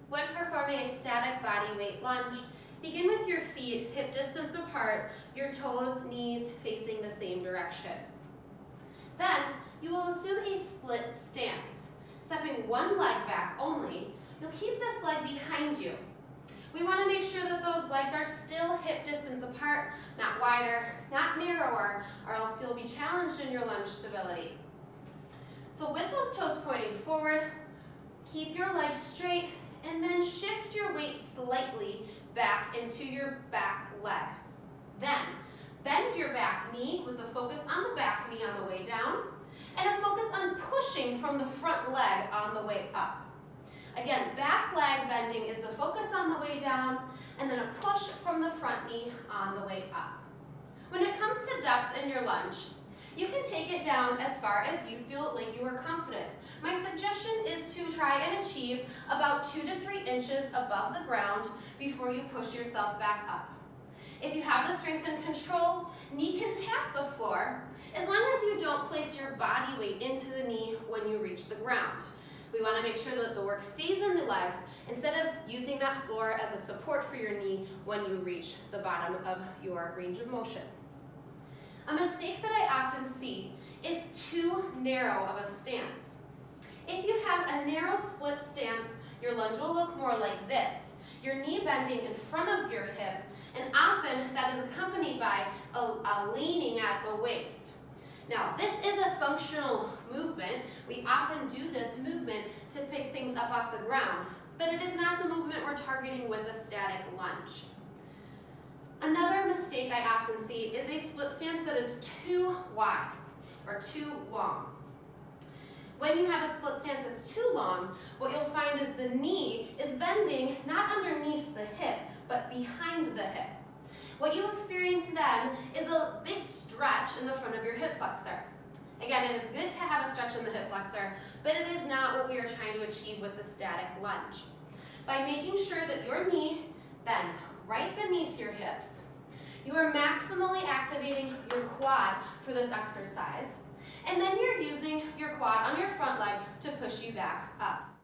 When performing a static body weight lunge, begin with your feet hip distance apart, your toes, knees facing the same direction. Then, you will assume a split stance. Stepping one leg back only, you'll keep this leg behind you. We want to make sure that those legs are still hip distance apart, not wider, not narrower, or else you'll be challenged in your lunge stability. So with those toes pointing forward, keep your legs straight, and then shift your weight slightly back into your back leg. Then, bend your back knee with a focus on the back knee on the way down, and a focus on pushing from the front leg on the way up. Again, back leg bending is the focus on the way down, and then a push from the front knee on the way up. When it comes to depth in your lunge, you can take it down as far as you feel like you are confident. My suggestion is to try and achieve about 2 to 3 inches above the ground before you push yourself back up. If you have the strength and control, knee can tap the floor as long as you don't place your body weight into the knee when you reach the ground. We want to make sure that the work stays in the legs instead of using that floor as a support for your knee when you reach the bottom of your range of motion. A mistake that I often see is too narrow of a stance. If you have a narrow split stance, your lunge will look more like this. Your knee bending in front of your hip, and often that is accompanied by a leaning at the waist. Now, this is a functional movement. We often do this movement to pick things up off the ground, but it is not the movement we're targeting with a static lunge. Another mistake I often see is a split stance that is too wide or too long. When you have a split stance that's too long, what you'll find is the knee is bending not underneath the hip, but behind the hip. What you experience then is a big stretch in the front of your hip flexor. Again, it is good to have a stretch in the hip flexor, but it is not what we are trying to achieve with the static lunge. By making sure that your knee bends right beneath your hips, you are maximally activating your quad for this exercise, and then you're using your quad on your front leg to push you back up.